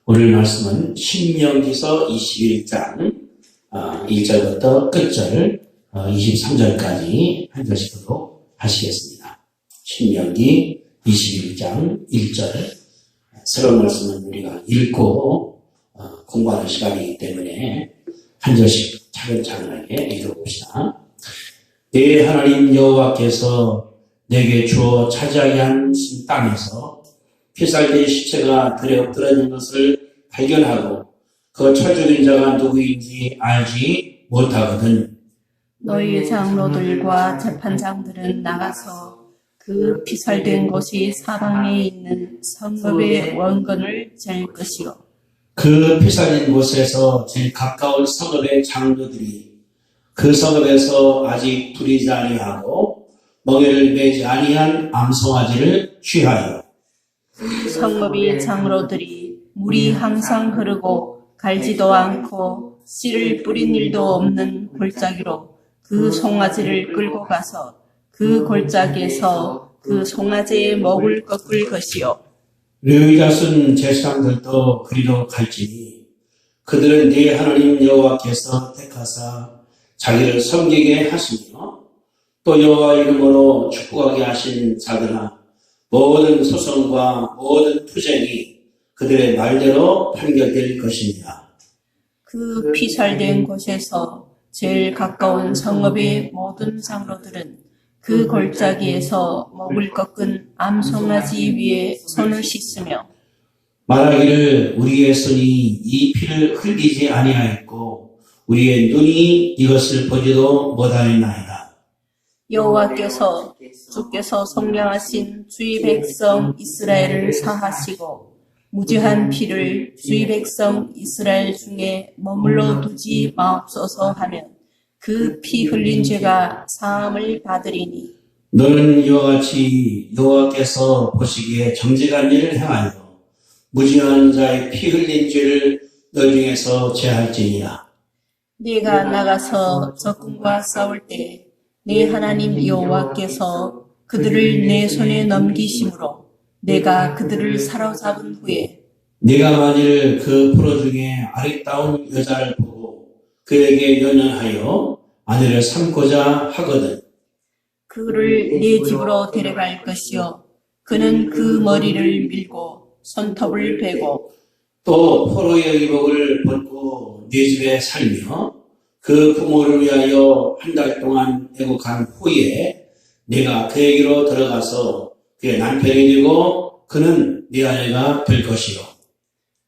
오늘 말씀은 신명기서 21장 1절부터 끝절 23절까지 한 절씩으로 하시겠습니다. 신명기 21장 1절 새로운 말씀은 우리가 읽고 공부하는 시간이기 때문에 한 절씩 차근차근하게 읽어봅시다. 내 하나님 여호와께서 내게 주어 차지하게 한 땅에서 피살된 시체가 들에 엎드러진 것을 발견하고 그 처 죽인 자가 누구인지 알지 못하거든. 너희 장로들과 재판장들은 나가서 그 피살된 곳이 사방에 있는 성읍의 원근을 잴 것이요. 그 피살된 곳에서 제일 가까운 성읍의 장로들이 그 성읍에서 아직 부리지 아니하고 멍에를 매지 아니한 암송아지를 취하여 성읍의 장로들이 물이 항상 흐르고 갈지도 않고 씨를 뿌린 일도 없는 골짜기로 그 송아지를 끌고 가서 그 골짜기에서 그 송아지의 목을 꺾을 것이요. 레위 자손 제사장들도 그리로 갈지니 그들은 네 하나님 여호와께서 택하사 자기를 섬기게 하시며 또 여호와 이름으로 축복하게 하신 자들아 모든 소송과 모든 투쟁이 그들의 말대로 판결될 것입니다. 그 피살된 곳에서 제일 가까운 성읍의 모든 장로들은 그 골짜기에서 목을 꺾은 암송아지 위에 손을 씻으며 말하기를 우리의 손이 이 피를 흘리지 아니하였고 우리의 눈이 이것을 보지도 못하였나이다. 여호와께서 주께서 속량하신 주의 백성 이스라엘을 사하시고 무죄한 피를 주의 백성 이스라엘 중에 머물러 두지 마옵소서 하면 그 피 흘린 죄가 사함을 받으리니 너는 이와 같이 여호와께서 보시기에 정직한 일을 행하여 무죄한 자의 피 흘린 죄를 너 중에서 제할지니라. 네가 나가서 적군과 싸울 때 내 하나님 여호와께서 그들을 내 손에 넘기심으로 내가 그들을 사로잡은 후에 네가 만일 그 포로 중에 아리따운 여자를 보고 그에게 연연하여 아내를 삼고자 하거든 그를 네 집으로 데려갈 것이요 그는 그 머리를 밀고 손톱을 베고 또 포로의 의복을 벗고 네 집에 살며 그 부모를 위하여 한 달 동안 애국한 후에 네가 그에게로 들어가서 그의 남편이 되고 그는 네 아내가 될 것이요.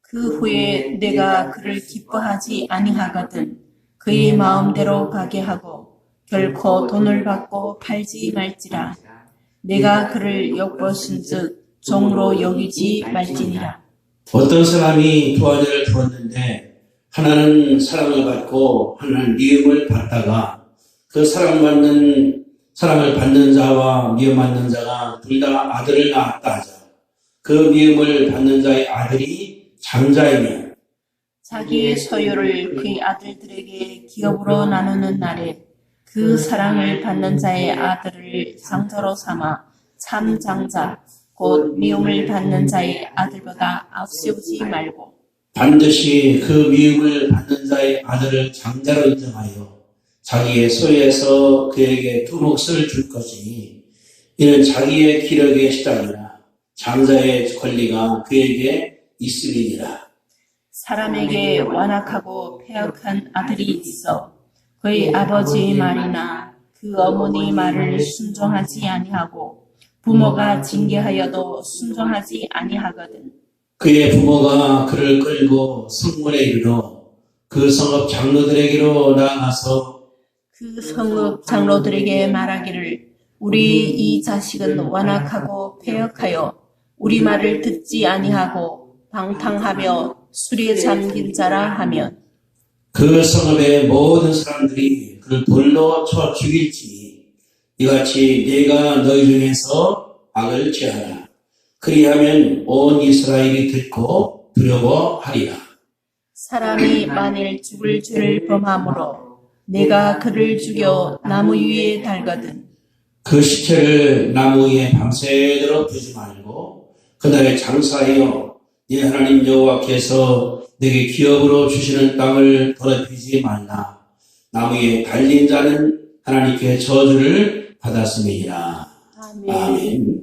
그 후에 내가 그를 기뻐하지 아니하거든 그의 마음대로 가게 하고 결코 돈을 받고 팔지 말지라 내가 그를 엿보신즉 종으로 여기지 말지니라. 어떤 사람이 두 아내를 두었는데 하나는 사랑을 받고 하나는 미움을 받다가 그 사랑을 받는 자와 미움 받는 자가 둘 다 아들을 낳았다 하자. 그 미움을 받는 자의 아들이 장자이면 자기의 소유를 그의 아들들에게 기업으로 나누는 날에 그 사랑을 받는 자의 아들을 장자로 삼아 참 장자 곧 미움을 받는 자의 아들보다 앞세우지 말고 반드시 그 미움을 받는 자의 아들을 장자로 인정하여 자기의 소유에서 그에게 두 몫을 줄 것이니 이는 자기의 기력의 시작이라 장자의 권리가 그에게 있으리니라. 사람에게 완악하고 패역한 아들이 있어 그의 아버지의 말이나 그 어머니의 말을 순종하지 아니하고 부모가 징계하여도 순종하지 아니하거든. 그의 부모가 그를 끌고 성문에 이르러 그 성읍 장로들에게로 나아가서 그 성읍 장로들에게 말하기를 우리 이 자식은 완악하고 패역하여 우리 말을 듣지 아니하고 방탕하며 술에 잠긴 자라 하면 그 성읍의 모든 사람들이 그를 돌로 쳐 죽일지니 이같이 네가 너희 중에서 악을 제하라. 그리하면 온 이스라엘이 듣고 두려워하리라. 사람이 만일 죽을 죄를 범함으로 내가 그를 죽여 나무 위에 달거든 그 시체를 나무 위에 밤새도록 두지 말고 그날에 장사하여 네 하나님 여호와께서 내게 기업으로 주시는 땅을 더럽히지 말라. 나무에 달린 자는 하나님께 저주를 받았음이니라. 아멘.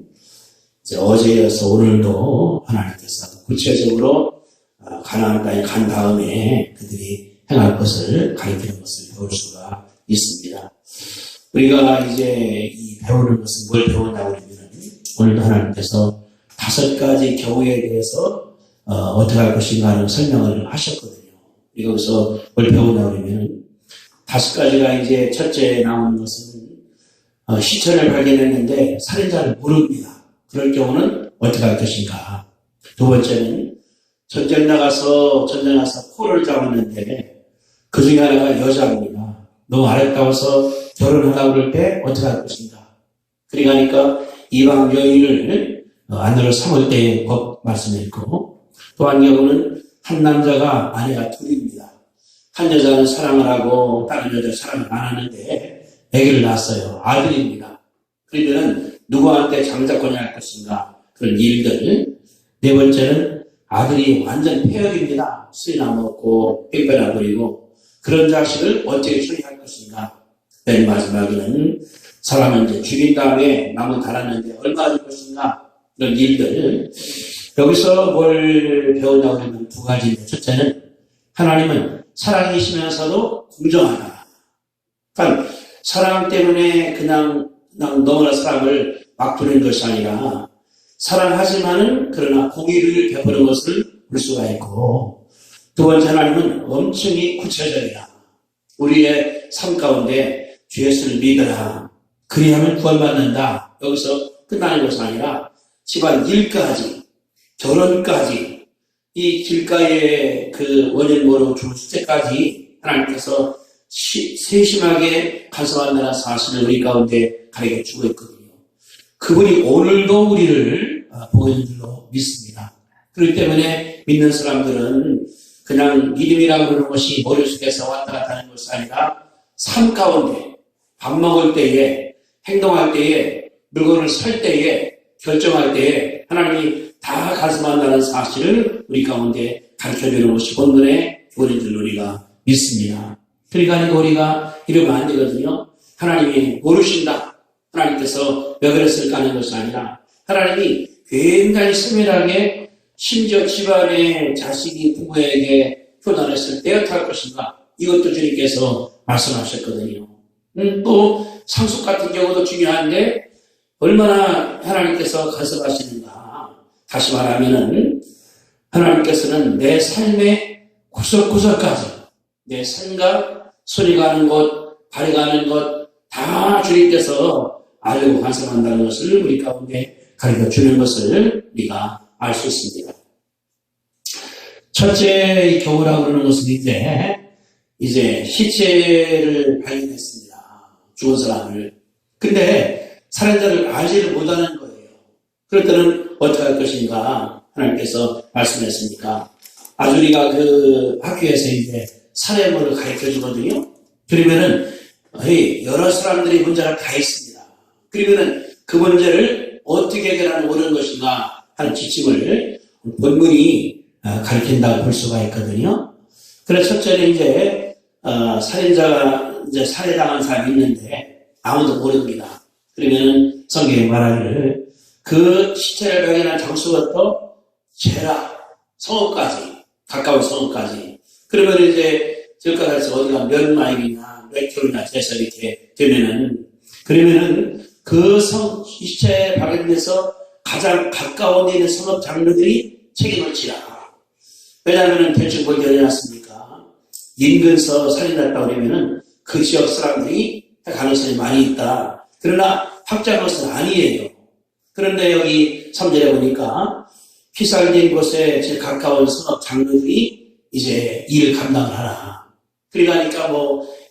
이제 어제여서 오늘도 하나님께서 구체적으로 가나안 땅에 간 다음에 그들이 행할 것을 가르치는 것을 배울 수가 있습니다. 우리가 이제 이 배우는 것은 뭘 배우냐고 하면 오늘도 하나님께서 5가지 경우에 대해서 어떻게 할 것인가 하는 설명을 하셨거든요. 우리가 여기서 뭘 배우냐고 하면 5가지가 이제 첫째 나오는 것은 시체를 발견했는데 살인자를 모릅니다. 그럴 경우는 어떻게 할 것인가. 두 번째는 전쟁 나가서 포를 잡았는데 그 중에 하나가 여자입니다. 너무 아름다워서 결혼하라고 그럴 때 어떻게 할 것인가. 그러니까 이방 여인을 아내로 삼을 때의 법 말씀했고, 또 한 경우는 한 남자가 아내가 둘입니다. 한 여자는 사랑을 하고 다른 여자 사랑을 안 하는데 아기를 낳았어요. 아들입니다. 그러면 누구한테 장자권이 할 것인가. 그런 일들. 네 번째는 아들이 완전 폐역입니다. 술이나 먹고 뺑뺑아 버리고 그런 자식을 어떻게 처리할 것인가. 맨 마지막에는 사람을 이제 죽인 다음에 나무 달았는데 얼마 줄 것인가. 이런 일들. 여기서 뭘 배우냐고 하면 2가지인데, 첫째는 하나님은 사랑이시면서도 공정하다. 그러니까 사랑 때문에 그냥 너무나 사랑을 막 두는 것이 아니라 사랑하지만은 그러나 공의를 베푸는 것을 볼 수가 있고, 두 번째 하나님은 엄청히 구체적이다. 우리의 삶 가운데 주 예수를 믿어라. 그리하면 구원받는다. 여기서 끝나는 것이 아니라 집안 일까지, 결혼까지, 이 길가의 그 원인 모르고 죽을 시대까지 하나님께서 세심하게 간섭한다는 사실을 우리 가운데 가르쳐 주고 있거든요. 그분이 오늘도 우리를 보고 있는 줄로 믿습니다. 그렇기 때문에 믿는 사람들은 그냥 믿음이라고 그러는 것이 머릿속에서 왔다 갔다 하는 것이 아니라 삶 가운데 밥 먹을 때에, 행동할 때에, 물건을 살 때에, 결정할 때에 하나님이 다 간섭한다는 사실을 우리 가운데 가르쳐주는 것이 본문의 교훈인 줄 우리가 믿습니다. 그러니까 우리가 이러면 안 되거든요. 하나님이 모르신다. 하나님께서 왜 그랬을까 하는 것이 아니라 하나님이 굉장히 세밀하게 심지어 집안의 자식이 부부에게 효단했을 때 어떻게 할 것인가. 이것도 주님께서 말씀하셨거든요. 또 상속 같은 경우도 중요한데 얼마나 하나님께서 간섭하시는가. 다시 말하면은 하나님께서는 내 삶의 구석구석까지 내 삶과 손이 가는 곳, 발이 가는 곳 다 주님께서 알고 간섭한다는 것을 우리 가운데 가르쳐 주는 것을 우리가 알 수 있습니다. 첫째 경우라고 그러는 것은 이제 시체를 발견했습니다. 죽은 사람을. 근데 살인자를 알지를 못하는 거예요. 그럴 때는 어떻게 할 것인가 하나님께서 말씀했으니까 아주리가 그 학교에서 이제 살해물을 가르쳐 주거든요. 그러면은 여러 사람들이 문제가 다 있습니다. 그러면은 그 문제를 어떻게 해결하는 옳은 것인가 하는 지침을 본문이 가르친다고 볼 수가 있거든요. 그래서 첫째는 이제 살인자가 이제 살해당한 사람이 있는데 아무도 모릅니다. 그러면은 성경이 말하기를 그 시체를 발견한 장소부터 제라 성읍까지 가까운 성읍까지 그러면 이제 저까지 어디가 몇 마일이나 몇 킬로나 돼서 이렇게 되면은 그러면은 그 시체 발견돼서 가장 가까운 데 있는 성읍 장로들이 책임을 지라. 왜냐하면 대충 뭘 열어놨습니까? 인근서 살인났다고 그러면은 그 지역 사람들이 할 가능성이 많이 있다. 그러나 확정한 것은 아니에요. 그런데 여기 3절에 보니까 피살된 곳에 제일 가까운 성읍 장로들이 이제 일을 감당을 하라. 그러니까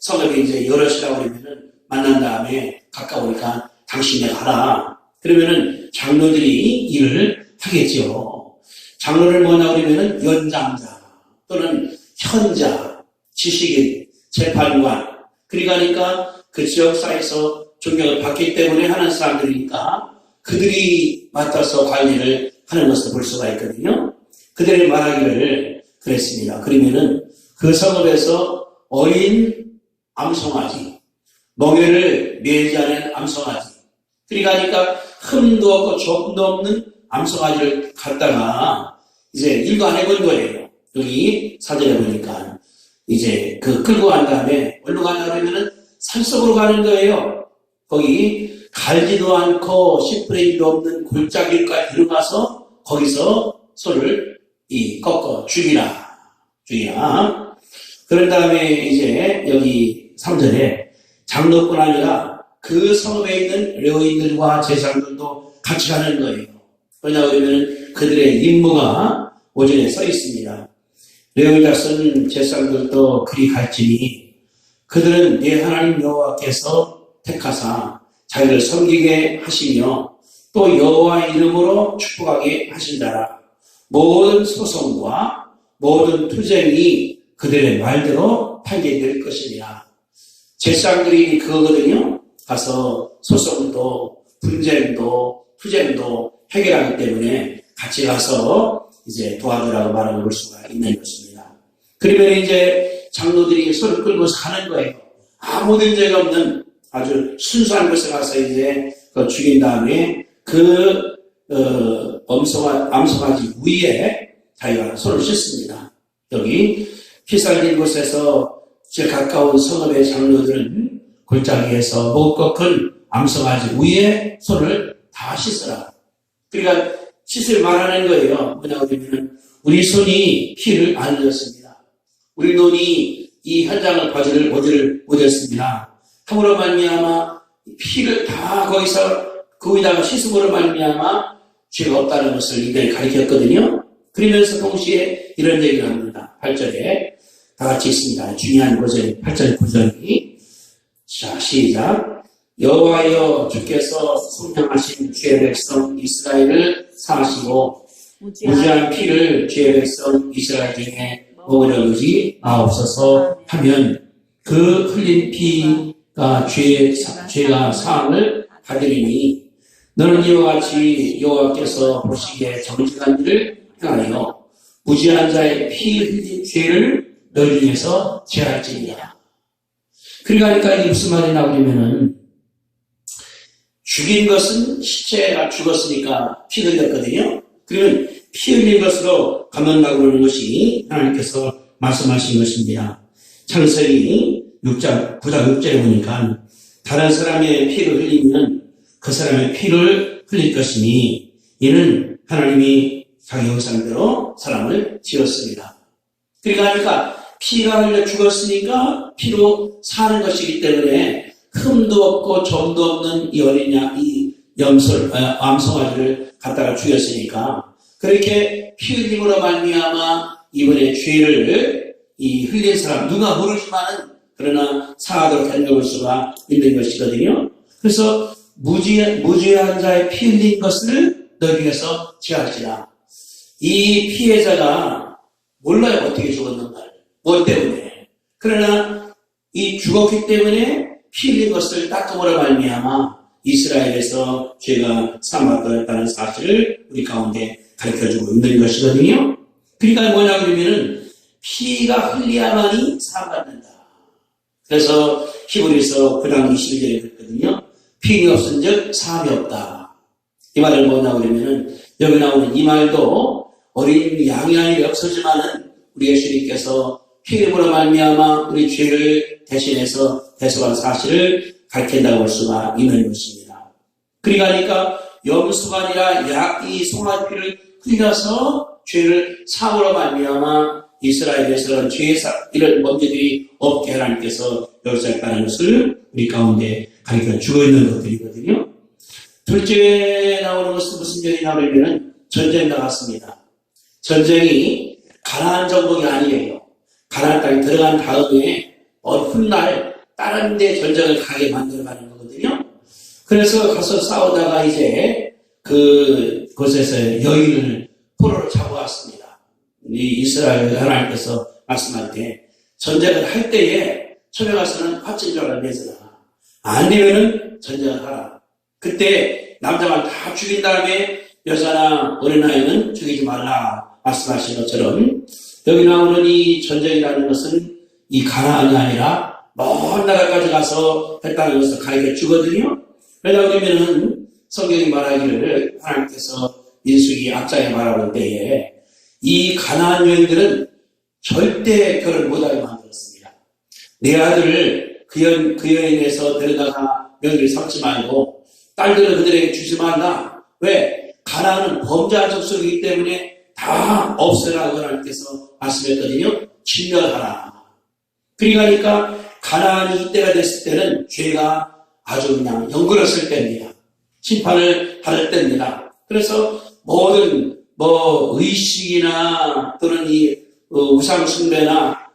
성읍이 이제 여럿이라고 그러면은 만난 다음에 가까우니까 당신이 가라. 그러면은 장로들이 일을 하겠죠. 장로를 뭐냐 그러면은 연장자 또는 현자, 지식인, 재판관. 그러니까 그 지역사회에서 존경을 받기 때문에 하는 사람들이니까 그들이 맡아서 관리를 하는 것을 볼 수가 있거든요. 그들이 말하기를 그랬습니다. 그러면은 그 성읍에서 어린 암송아지, 멍에를 매지 않은 암송아지, 그러니까 흠도 없고 좁도 없는 암송아지를 갖다가 이제 일도 안 해본 거예요. 여기 사전에 보니까 이제 그 끌고 간 다음에 어디로 가냐 그러면은 산속으로 가는 거예요. 거기 갈지도 않고 10분의 1도 없는 골짜기까지 들어가서 거기서 소를 꺾어 죽이라. 그런 다음에 이제 여기 3절에 장로뿐 아니라 그 성읍에 있는 레위인들과 제사장들도 같이 가는 거예요. 왜냐하면 그들의 임무가 오전에 써 있습니다. 레위 자손 제사장들도 그리 갈지니 그들은 내 하나님 여호와께서 택하사 자기를 섬기게 하시며 또 여호와의 이름으로 축복하게 하신다라. 모든 소송과 모든 투쟁이 그들의 말대로 판결될 것이니라. 제사장들이 그거거든요. 가서 소송도 분쟁도 투쟁도 해결하기 때문에 같이 가서 이제 도와주라고 말하는 수가 있는 것입니다. 그러면 이제 장로들이 소를 끌고서 가는 거예요. 아무 문제가 없는 아주 순수한 곳에 가서 이제 죽인 다음에 암송아지 위에 자기가 손을 씻습니다. 여기 피살린 곳에서 제일 가까운 성읍의 장로들은 골짜기에서 못 꺾은 암송아지 위에 손을 다 씻어라. 그러니까 씻을 말하는 거예요. 뭐냐고 하면 우리 손이 피를 안 흘렸습니다. 우리 눈이 이 현장을 보지를 못했습니다. 함으로 말미암아 피를 다 거기서 그 위에다가 씻음으로 말미암아 죄가 없다는 것을 이들이 가르쳤거든요. 그러면서 동시에 이런 얘기를 합니다. 8절에 다 같이 있습니다. 중요한 구절 8절 9절이 자 시작. 여호와여 주께서 속량하신 주의 백성 이스라엘을 사하시고 무지한 피를 주의 백성 이스라엘 중에 먹으려 하지 마옵소서 하면 그 흘린 피가 죄가 사함을 받으리니 너는 이와 같이 여호와께서 보시기에 정직한 일을 행하여 무지한 자의 피 흘린 죄를 너희 중에서 제할지니라. 그러니까 이게 무슨 말이냐 그러면은 죽인 것은 시체가 죽었으니까 피 흘렸거든요. 그러면 피 흘린 것으로 감당하고 그러는 것이 하나님께서 말씀하신 것입니다. 창세기 6장 9장 6절에 보니까 다른 사람의 피를 흘리면 그 사람의 피를 흘릴 것이니 이는 하나님이 자기 형상대로 사람을 지었습니다. 그러니까 피가 흘려 죽었으니까 피로 사는 것이기 때문에 흠도 없고 점도 없는 이 어린 양, 이 암송아지를 갖다가 죽였으니까 그렇게 피 흘림으로 말미암아 이번에 죄를 이 흘린 사람 누가 모르지만은 그러나 사하도록 해볼 수가 있는 것이거든요. 그래서 무죄한 자의 피 흘린 것을 너희 중에서 제할지라. 이 피해자가 몰라요 어떻게 죽었는가, 뭐 때문에. 그러나 이 죽었기 때문에 피 흘린 것을 닦음으로 말미암아 이스라엘에서 죄가 사함받았다는 사실을 우리 가운데 가르쳐주고 있는 것이거든요. 그러니까 뭐냐 그러면은 피가 흘려야만이 사함받는다. 그래서 히브리서 9장 21절에 그랬거든요. 피가 없은즉 사함이 없다. 이 말은 뭐냐 그러면은 여기 나오는 이 말도 어린 양이 아니라 없어지만은 우리 예수님께서 피 흘림으로 말미암아 우리 죄를 대신해서 대속한 사실을 가르친다고 볼 수가 있는 것입니다. 그러니까 염소가 아니라 이 송아지피를 흘려서 죄를 사함으로 말미암아 이스라엘에서 이런 범죄들이 없게 하나님께서 역사했다는 것을 우리 가운데 가르쳐 주고 있는 것들이거든요. 둘째 나오는 것은 무슨 얘기 나오냐면 전쟁 나갔습니다. 전쟁이 가나안 정복이 아니에요. 가나안 땅에 들어간 다음에 훗날 다른 데 전쟁을 가게 만들어가는 거거든요. 그래서 가서 싸우다가 이제 그곳에서 여인을 포로로 잡아왔습니다. 이 이스라엘 하나님께서 말씀할 때 전쟁을 할 때에 처음에 가서는 화친절을 내서라. 안 되면은 전쟁을 하라. 그때 남자만 다 죽인 다음에 여자나 어린아이는 죽이지 말라 말씀하신 것처럼 여기 나오는 이 전쟁이라는 것은 이 가나안이 아니라 먼 나라까지 가서 했다는 것을 가르쳐 주거든요. 왜냐하면 그러면은 성경이 말하기를 하나님께서 민수기 앞장에 말하는 때에 이 가나안 여인들은 절대 결혼 못하게 만들었습니다. 내 아들을 그 여인에서 데려다가 며느리 삼지 말고 딸들은 그들에게 주지 말라. 왜? 가나안은 범죄한 족속이기 때문에 다 없애라고 하나님께서 말씀했거든요. 진멸하라. 그러니까 가나안이 이때가 됐을 때는 죄가 아주 그냥 연그렀을 때입니다. 심판을 받을 때입니다. 그래서 모든 의식이나 또는 이 우상 숭배나 다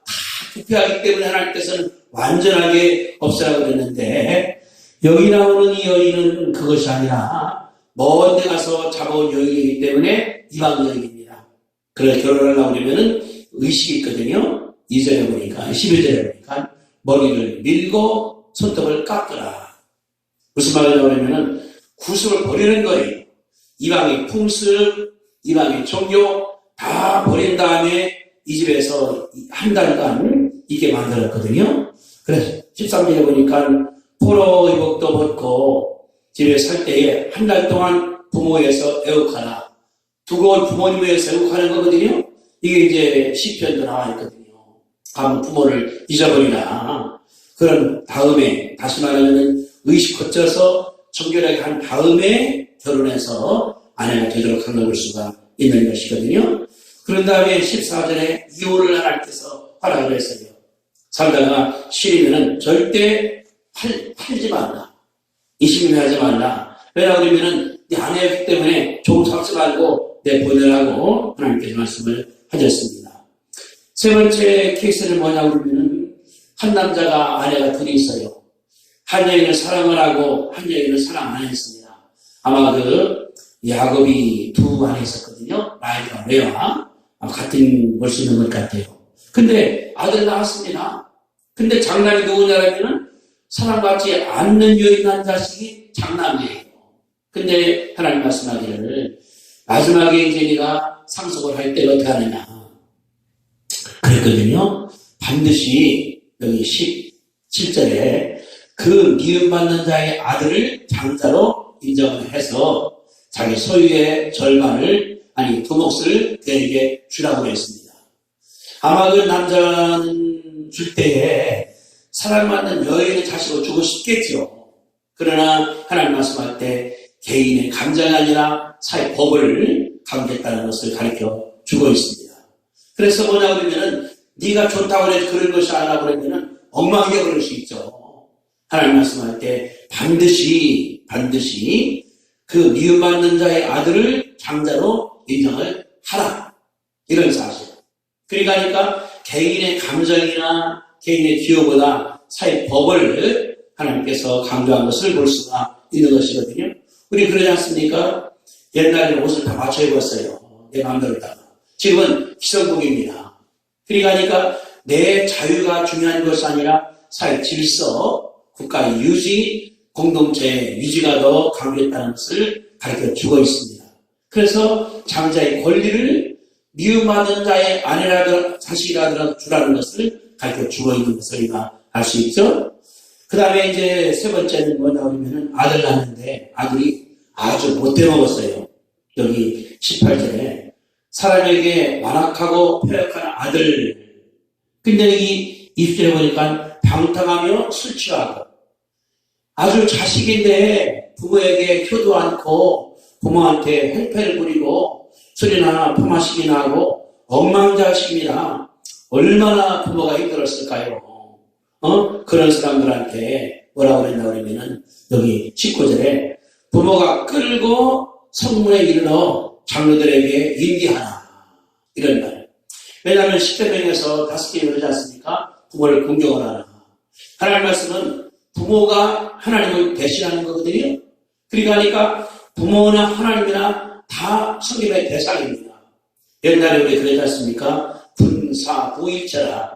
부패하기 때문에 하나님께서는 완전하게 없애라고 그랬는데 여기 나오는 이 여인은 그것이 아니라 먼 데 가서 잡아온 여인이기 때문에 이방 여인입니다. 그래서 결혼하려고 그러면은 의식이 있거든요. 2절에 보니까 11절에 보니까 머리를 밀고 손톱을 깎으라. 무슨 말이냐고 하면은 구습을 버리는 거예요. 이방의 풍습, 이방의 종교 다 버린 다음에 이 집에서 한 달간 있게 만들었거든요. 그래서 13절에 보니까 포로 의복도 벗고 집에 살 때에 한 달 동안 부모에서 애국하라. 두고 온 부모님에서 애국하는 거거든요. 이게 이제 시편도 나와 있거든요. 가면 부모를 잊어버리라. 그런 다음에 다시 말하면 의식 거쳐서 정결하게 한 다음에 결혼해서 아내가 되도록 하는 수가 있는 것이거든요. 그런 다음에 14절에 이혼을 하나님께서 하라고 했어요. 살다가 싫으면은 절대 팔지 말라. 이심을 하지 말라. 왜냐하고 그러면은 네 아내였기 때문에 종 잡지 말고 내보내라고 하나님께서 말씀을 하셨습니다. 세 번째 케이스는 뭐냐고 그러면은 한 남자가 아내가 둘이 있어요. 한 여인을 사랑을 하고 한 여인을 사랑 안 했습니다. 아마 야곱이 두 안에 있었거든요. 라헬과 레아. 같은 볼 수 있는 것 같아요. 근데 아들 낳았습니다. 근데 장남이 누구냐면은 사랑받지 않는 여인 한 자식이 장남이에요. 근데 하나님 말씀하기를 마지막에 이제 네가 상속을 할 때 어떻게 하느냐 그랬거든요. 반드시 여기 17절에 그 미움받는 자의 아들을 장자로 인정을 해서 자기 소유의 절반을 두 몫을 그에게 주라고 했습니다. 아마 그 남자는 줄 때에 사랑받는 여인의 자식을 주고 싶겠죠. 그러나 하나님 말씀할 때 개인의 감정이 아니라 사회 법을 강조했다는 것을 가르쳐 주고 있습니다. 그래서 뭐냐 그러면은 네가 좋다고 해서 그런 것이 아니라 그러면은 엉망이게 그럴 수 있죠. 하나님 말씀할 때 반드시 그 미움받는 자의 아들을 장자로 인정을 하라. 이런 사실. 그러니까 개인의 감정이나 개인의 기호보다 사회 법을 하나님께서 강조한 것을 볼 수가 있는 것이거든요. 우리 그러지 않습니까? 옛날에는 옷을 다 맞춰 입었어요. 내 마음대로다가. 지금은 기성복입니다. 그러니까 내 자유가 중요한 것이 아니라 사회 질서, 국가의 유지, 공동체의 유지가 더 강조했다는 것을 가르쳐 주고 있습니다. 그래서 장자의 권리를 미움받는 자의 아내라도 자식이라도 주라는 것을 가르쳐 주고 있는 것을 우리가 알 수 있죠. 그 다음에 이제 세 번째는 뭐냐고 하면 아들 낳는데 아들이 아주 못돼 먹었어요. 여기 18절에 사람에게 완악하고 폐역한 아들. 근데 여기 20절에 보니까 방탕하며 술 취하고 아주 자식인데 부모에게 효도 않고 부모한테 행패를 부리고 술이나 포마시기나 하고 엉망자식입니다. 얼마나 부모가 힘들었을까요? 그런 사람들한테 뭐라고 그랬나 그러면은 여기 19절에 부모가 끌고 성문에 이르러 장로들에게 인기하라. 이런 말. 왜냐하면 10대 명에서 5개 이러지 않습니까? 부모를 공경을 하라. 하나님 말씀은 부모가 하나님을 대신하는 거거든요. 그러니까 부모나 하나님이나 다 성김의 대상입니다. 옛날에 우리 그러지 않습니까? 분사, 부일체라.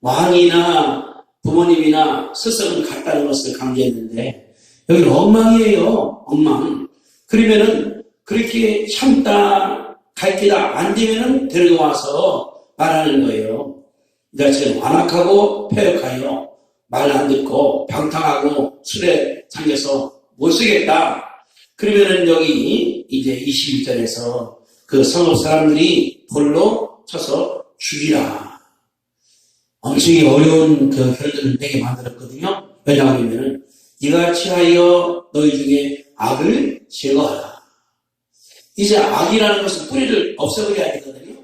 왕이나 부모님이나 스승은 같다는 것을 강조했는데 여기는 엉망이에요. 엉망. 그러면은 그렇게 참다 갈 길이다. 안 되면은 데리고 와서 말하는 거예요. 이 자식은 완악하고 패역하여 말 안 듣고 방탕하고 술에 잠겨서 못 쓰겠다. 그러면은 여기 이제 21절에서 그 성읍 사람들이 돌로 쳐서 죽이라. 엄청 어려운 그 결론을 내게 만들었거든요. 왜냐하면 이같이 하여 너희 중에 악을 제거하라. 이제 악이라는 것은 뿌리를 없애버려야 되거든요.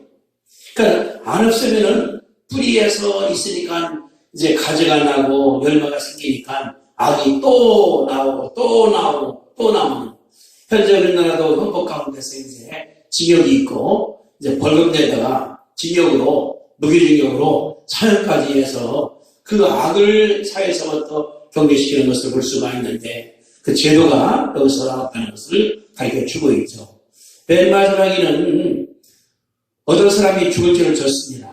그러니까 안 없애면은 뿌리에서 있으니까 이제 가지가 나고 열매가 생기니까 악이 또 나오고 또 나오고 또 나오는. 현재 우리나라도 헌법 가운데서 이제 징역이 있고 이제 벌금 내다가 징역으로 무기징역으로 사형까지 해서 그 악을 사회에서부터 경계시키는 것을 볼 수가 있는데 그 제도가 여기서 나왔다는 것을 가르쳐 주고 있죠. 맨 마지막에는 어떤 사람이 죽을 죄를 졌습니다.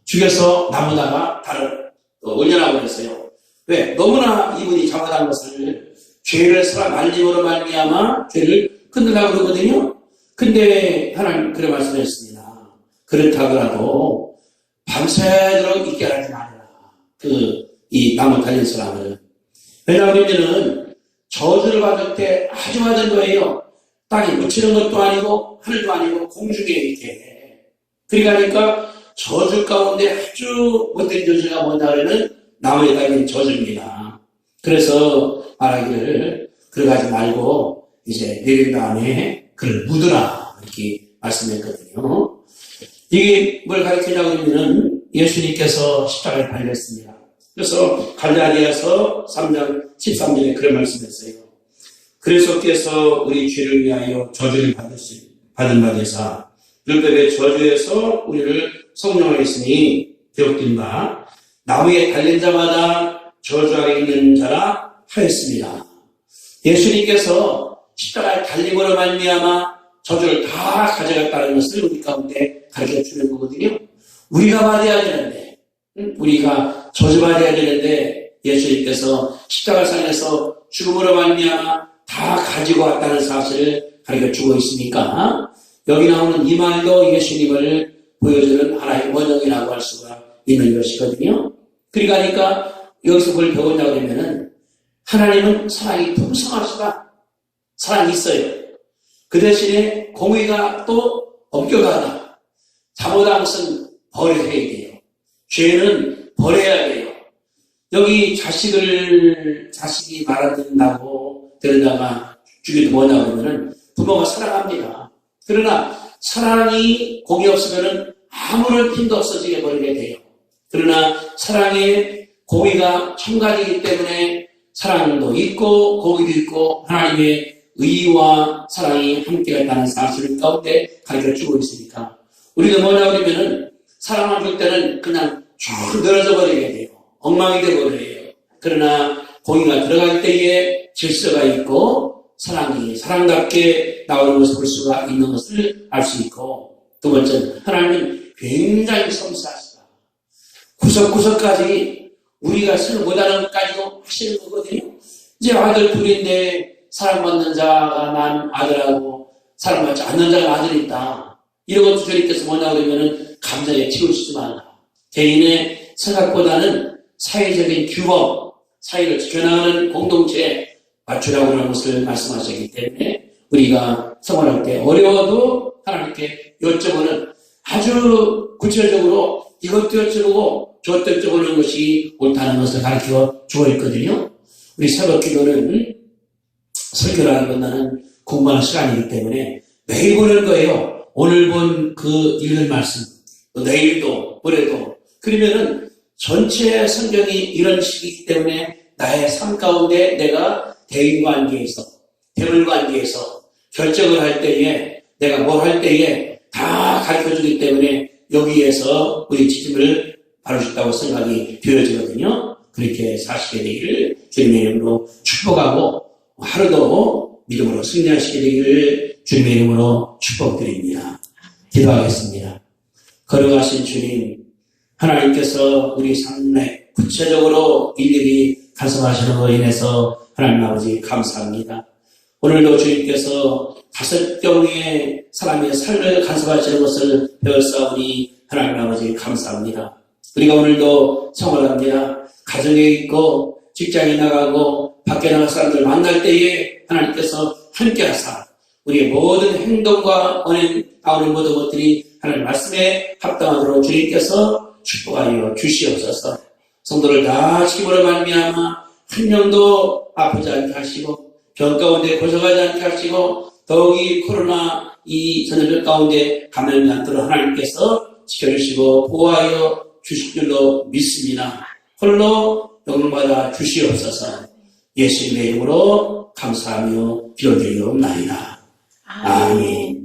죽여서 나무다가 달을 올려놔 버렸어요. 왜? 너무나 이분이 잘못한 것을 죄를 사람 말림으로 말미암아 죄를 끊으려고 그러거든요. 근데 하나님 그래 말씀하셨습니다. 그렇다 하더라도 밤새도록 있게 하지 말아라. 이 나무 달린 사람을. 왜냐하면 저주를 받을 때 아주 맞은 거예요. 땅에 묻히는 것도 아니고 하늘도 아니고 공중에 이렇게. 그러니까 저주 가운데 아주 못된 저주가 뭐냐 하면 나무에 달린 저주입니다. 그래서 말하기를 그러가지 말고 이제 내린 다음에 그를 묻으라 이렇게 말씀했거든요. 이게 뭘 가르치냐고 하면 예수님께서 십자가에 달렸습니다. 그래서 갈라디아서 3장 13절에 그런 말씀했어요. 그리스도께서 우리 죄를 위하여 저주를 받은 바 되사 율법의 저주에서 우리를 성령하였으니 기록된 바 나무에 달린 자마다 저주 아래 있는 자라 하였습니다. 예수님께서 십자가에 달림으로 말미암아 저주를 다 가져갔다는 것을 우리 가운데 가르쳐 주는 거거든요. 우리가 받아야 되는데, 우리가 저주받아야 되는데 예수님께서 십자가상에서 죽음으로 말미암아 다 가지고 왔다는 사실을 가르쳐 주고 있으니까 여기 나오는 이 말도 예수님을 보여주는 하나의 원형이라고 할 수가 있는 것이거든요. 그러니까 여기서 뭘 배우냐고 하면은 하나님은 사랑이 풍성하시다. 사랑이 있어요. 그 대신에 공의가 또 엄격하다. 잘못한 것은 버려야 돼요. 죄는 버려야 돼요. 여기 자식이 말 안 듣는다고 데려다가 죽여도 뭐냐고 하면은 부모가 사랑합니다. 그러나 사랑이 공이 없으면은 아무런 힘도 없어지게 버리게 돼요. 그러나 사랑의 공의가 첨가되기 때문에 사랑도 있고 공의도 있고 하나님의 의와 사랑이 함께했다는 사실 가운데 가르쳐 주고 있으니까 우리가 뭐냐고 하면은 사랑을 줄 때는 그냥 쭉 늘어져 버리게 돼요. 엉망이 되버려요. 그러나 공의가 들어갈 때에 질서가 있고 사랑이 사랑답게 나오는 것을 볼 수가 있는 것을 알 수 있고 두 번째는 하나님은 굉장히 섬세하시다. 구석구석까지 우리가 생각 못하는 것까지도 하시는 거거든요. 이제 아들 둘인데 사랑받는 자가 난 아들하고 사랑받지 않는 자가 아들이 있다. 이런 것도 주님께서 뭐냐고 하면은 감정에 치우치지 말라. 개인의 생각보다는 사회적인 규범, 사회를 지켜나가는 공동체에 맞추라고 하는 것을 말씀하셨기 때문에 우리가 생활할 때 어려워도 하나님께 여쭤보는 아주 구체적으로 이것도 여쭤보고 저것도 여쭤보는 것이 옳다는 것을 가르쳐 주고 있거든요. 우리 새벽 기도는 설교라는 건 나는 공부하는 시간이기 때문에 매일 보는 거예요. 오늘 본 그 읽은 말씀, 또 내일도, 모레도. 그러면은 전체 성경이 이런 식이기 때문에 나의 삶 가운데 내가 대인관계에서, 대물관계에서 결정을 할 때에, 내가 뭘 할 때에 다 가르쳐 주기 때문에 여기에서 우리 지침을 바를 수 있다고 생각이 되어지거든요. 그렇게 사시게 되기를 주님의 이름으로 축복하고 하루도 믿음으로 승리하시게 되기를 주님의 이름으로 축복드립니다. 기도하겠습니다. 거룩하신 주님, 하나님께서 우리 삶에 구체적으로 일일이 간섭하시는 것으로 인해서 하나님 아버지 감사합니다. 오늘도 주님께서 다섯 경우의 사람의 삶을 간섭하시는 것을 배웠사오니 하나님 아버지 감사합니다. 우리가 오늘도 생활합니다. 가정에 있고 직장에 나가고 밖에 나가 사람들 만날 때에 하나님께서 함께 하사 우리의 모든 행동과 언행 나오는 모든 것들이 하나님 말씀에 합당하도록 주님께서 축복하여 주시옵소서. 성도를 다 힘으로 말미암아 한 명도 아프지 않게 하시고 병 가운데 고생하지 않게 하시고 더욱이 코로나 이 전염병 가운데 감염이 않도록 하나님께서 지켜주시고 보호하여 주실 줄로 믿습니다. 홀로 영광받아 주시옵소서. 예수님의 이름으로 감사하며 기도드리옵나이다. 아멘.